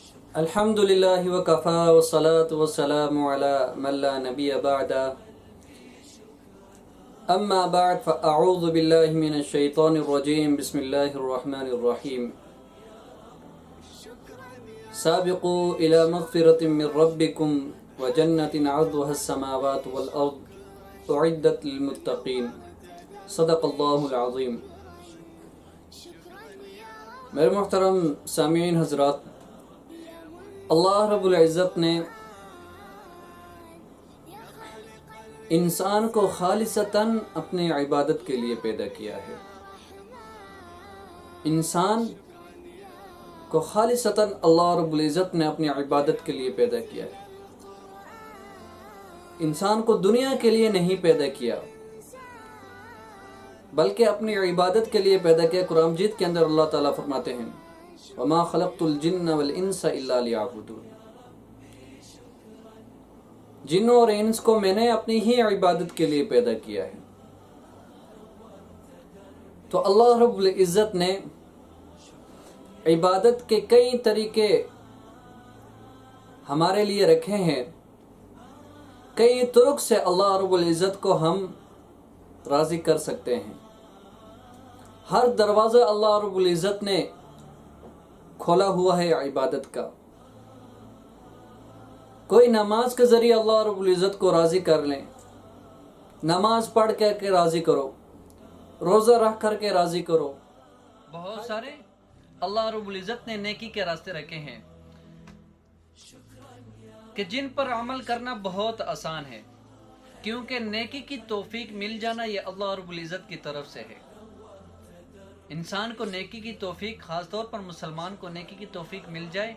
الحمد لله وكفى والصلاة والسلام على من لا نبي بعد أما بعد فأعوذ بالله من الشيطان الرجيم بسم الله الرحمن الرحيم سابقوا إلى مغفرة من ربكم وجنة عرضها السماوات والأرض أعدت للمتقين صدق الله العظيم. میرے محترم سامعین حضرات، اللہ رب العزت نے انسان کو خالصتاً اپنے عبادت کے لیے پیدا کیا ہے. انسان کو خالصتاً اللہ رب العزت نے اپنی عبادت کے لیے پیدا کیا ہے. انسان کو دنیا کے لیے نہیں پیدا کیا بلکہ اپنی عبادت کے لیے پیدا کیا. قرآن مجید کے اندر اللہ تعالیٰ فرماتے ہیں وَمَا خَلَقْتُ الْجِنَّ وَالْإِنسَ إِلَّا لِيَعْبُدُونِ. جنوں اور انس کو میں نے اپنی ہی عبادت کے لیے پیدا کیا ہے. تو اللہ رب العزت نے عبادت کے کئی طریقے ہمارے لیے رکھے ہیں. کئی طرق سے اللہ رب العزت کو ہم راضی کر سکتے ہیں. ہر دروازہ اللہ رب العزت نے کھولا ہوا ہے عبادت کا. کوئی نماز کے ذریعے اللہ رب العزت کو راضی کر لیں، نماز پڑھ کر کے راضی کرو، روزہ رکھ کر کے راضی کرو. بہت سارے اللہ رب العزت نے نیکی کے راستے رکھے ہیں کہ جن پر عمل کرنا بہت آسان ہے، کیونکہ نیکی کی توفیق مل جانا یہ اللہ رب العزت کی طرف سے ہے. انسان کو نیکی کی توفیق، خاص طور پر مسلمان کو نیکی کی توفیق مل جائے،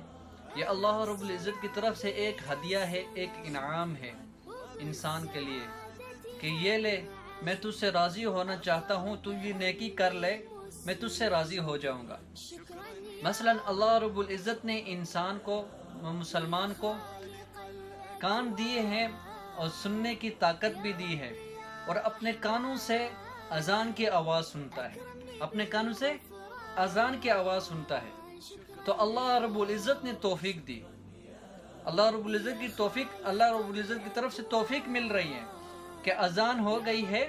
یہ اللہ رب العزت کی طرف سے ایک ہدیہ ہے، ایک انعام ہے انسان کے لیے کہ یہ لے، میں تجھ سے راضی ہونا چاہتا ہوں، تو یہ نیکی کر لے، میں تجھ سے راضی ہو جاؤں گا. مثلا اللہ رب العزت نے انسان کو، مسلمان کو کان دیے ہیں اور سننے کی طاقت بھی دی ہے، اور اپنے کانوں سے اذان کی آواز سنتا ہے، اپنے کانوں سے اذان کی آواز سنتا ہے. تو اللہ رب العزت نے توفیق دی. اللہ رب العزت کی توفیق، اللہ رب العزت کی طرف سے توفیق مل رہی ہے کہ اذان ہو گئی ہے،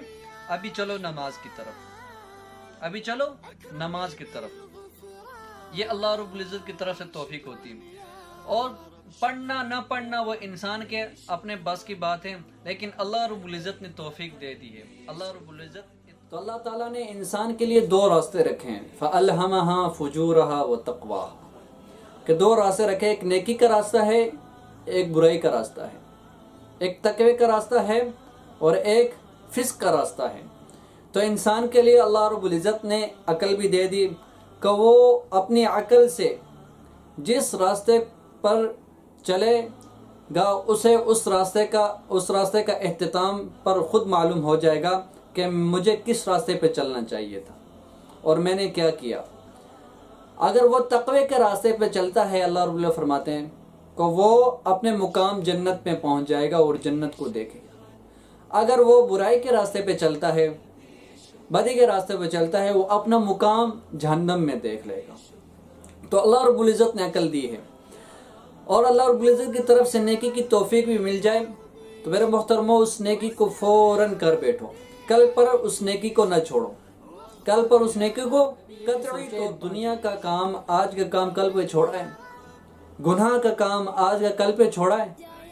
ابھی چلو نماز کی طرف، ابھی چلو نماز کی طرف. یہ اللہ رب العزت کی طرف سے توفیق ہوتی ہے. اور پڑھنا نہ پڑھنا وہ انسان کے اپنے بس کی بات ہے، لیکن اللہ رب العزت نے توفیق دے دی ہے. اللہ رب العزت، تو اللہ تعالیٰ نے انسان کے لیے دو راستے رکھے ہیں، فَأَلْهَمَهَا فُجُورَهَا وَتَقْوَاهَا، کہ دو راستے رکھے، ایک نیکی کا راستہ ہے، ایک برائی کا راستہ ہے، ایک تقوی کا راستہ ہے اور ایک فسق کا راستہ ہے. تو انسان کے لیے اللہ رب العزت نے عقل بھی دے دی کہ وہ اپنی عقل سے جس راستے پر چلے گا اسے اس راستے کا اختتام پر خود معلوم ہو جائے گا کہ مجھے کس راستے پہ چلنا چاہیے تھا اور میں نے کیا کیا. اگر وہ تقوی کے راستے پہ چلتا ہے، اللہ رب اللہ فرماتے ہیں کہ وہ اپنے مقام جنت میں پہنچ جائے گا اور جنت کو دیکھے گا. اگر وہ برائی کے راستے پہ چلتا ہے، بدی کے راستے پہ چلتا ہے، وہ اپنا مقام جہنم میں دیکھ لے گا. تو اللہ رب العزت نے عقل دی ہے، اور اللہ رب العزت کی طرف سے نیکی کی توفیق بھی مل جائے تو میرے محترمو اس نیکی کو فوراً کر بیٹھو. کل پر اس نیکی کو نہ چھوڑو، کل پر اس نیکی کو قطعی تو دنیا کا کام، آج کا کام کل پہ چھوڑا ہے، گناہ کا کام آج کا کل پہ چھوڑا ہے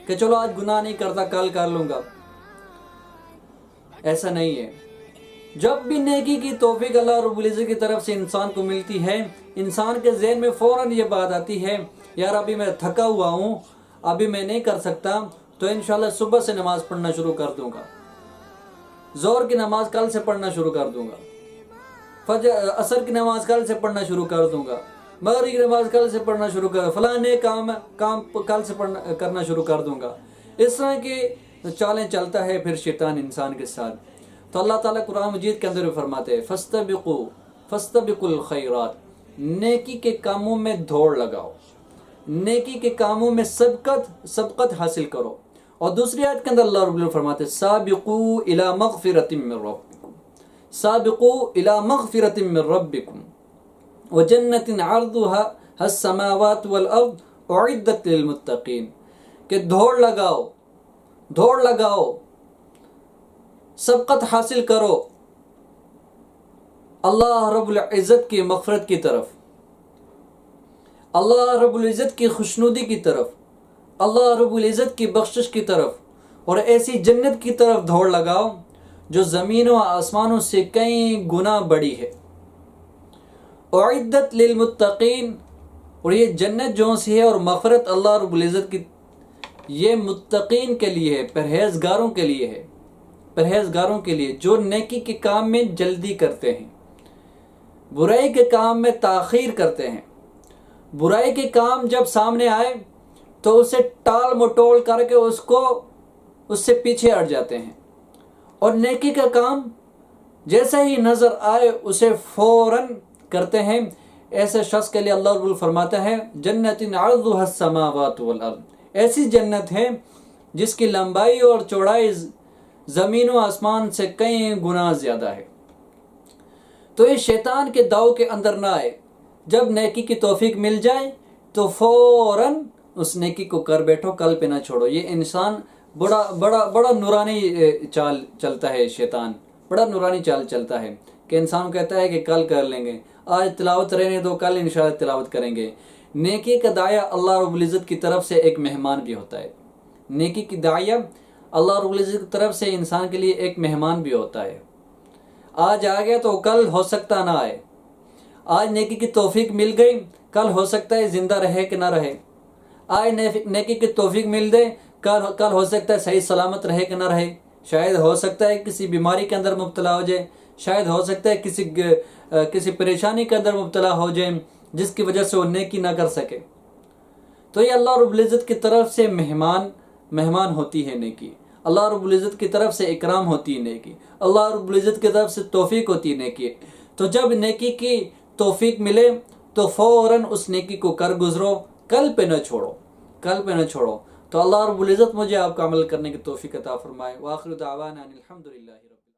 کہ چلو آج گناہ نہیں کرتا کل کر لوں گا. ایسا نہیں ہے. جب بھی نیکی کی توفیق اللہ رب العزت کی طرف سے انسان کو ملتی ہے، انسان کے ذہن میں فوراً یہ بات آتی ہے یار ابھی میں تھکا ہوا ہوں، ابھی میں نہیں کر سکتا، تو انشاءاللہ صبح سے نماز پڑھنا شروع کر دوں گا، ظہر کی نماز کل سے پڑھنا شروع کر دوں گا، عصر کی نماز کل سے پڑھنا شروع کر دوں گا، مغرب کی نماز کل سے پڑھنا شروع کر، فلاں کام کل سے کرنا شروع کر دوں گا. اس طرح کی چالیں چلتا ہے پھر شیطان انسان کے ساتھ. تو اللہ تعالیٰ قرآن مجید کے اندر بھی فرماتے ہیں فَاسْتَبِقُوا الْخَيْرَاتِ، نیکی کے کاموں میں دوڑ لگاؤ، نیکی کے کاموں میں سبقت حاصل کرو. اور دوسری آیت کے اندر اللہ رب العزت فرماتے ہیں سابقوا الی مغفرۃ من ربکم، سابقوا الی مغفرۃ من ربکم وجنۃ عرضها السماوات والارض اعدت للمتقین، کہ دوڑ لگاؤ، سبقت حاصل کرو اللہ رب العزت کی مغفرت کی طرف، اللہ رب العزت کی خوشنودی کی طرف، اللہ رب العزت کی بخشش کی طرف، اور ایسی جنت کی طرف دوڑ لگاؤ جو زمینوں و آسمانوں سے کئی گنا بڑی ہے۔ اعدت للمتقین، اور یہ جنت جو سی ہے اور مغفرت اللہ رب العزت کی، یہ متقین کے لیے ہے، پرہیزگاروں کے لیے ہے، پرہیزگاروں کے لیے جو نیکی کے کام میں جلدی کرتے ہیں، برائی کے کام میں تاخیر کرتے ہیں۔ برائی کے کام جب سامنے آئے تو اسے ٹال مٹول کر کے اس سے پیچھے ہٹ جاتے ہیں، اور نیکی کا کام جیسے ہی نظر آئے اسے فوراً کرتے ہیں۔ ایسے شخص کے لیے اللہ رب فرماتا ہے جنت عرضها السماوات والارض، ایسی جنت ہے جس کی لمبائی اور چوڑائی زمین و آسمان سے کئی گنا زیادہ ہے۔ تو یہ شیطان کے داؤ کے اندر نہ آئے، جب نیکی کی توفیق مل جائے تو فوراً اس نیکی کو کر بیٹھو، کل پہ نہ چھوڑو۔ یہ انسان بڑا نورانی چال چلتا ہے، شیطان بڑا نورانی چال چلتا ہے کہ انسان کہتا ہے کہ کل کر لیں گے، آج تلاوت رہنے دو، کل انشاءاللہ تلاوت کریں گے۔ نیکی کا داعیہ اللہ رب العزت کی طرف سے ایک مہمان بھی ہوتا ہے، نیکی کی داعیہ اللہ رب العزت کی طرف سے انسان کے لیے ایک مہمان بھی ہوتا ہے۔ آج آ گیا تو کل ہو سکتا نہ آئے، آج نیکی کی توفیق مل گئی، کل ہو سکتا ہے زندہ رہے کہ نہ رہے، آج نیکی کی توفیق مل دے، کل ہو سکتا ہے صحیح سلامت رہے کہ نہ رہے، شاید ہو سکتا ہے کسی بیماری کے اندر مبتلا ہو جائے، شاید ہو سکتا ہے کسی پریشانی کے اندر مبتلا ہو جائے جس کی وجہ سے وہ نیکی نہ کر سکے۔ تو یہ اللہ رب العزت کی طرف سے مہمان ہوتی ہے نیکی، اللہ رب العزت کی طرف سے اکرام ہوتی ہے نیکی، اللہ رب العزت کی طرف سے توفیق ہوتی ہے نیکی۔ تو جب نیکی کی توفیق ملے تو فوراً اس نیکی کو کر گزرو، کل پہ نہ چھوڑو۔ تو اللہ رب العزت مجھے آپ کا عمل کرنے کی توفیق عطا فرمائے۔ وآخر دعوانا ان الحمد للہ۔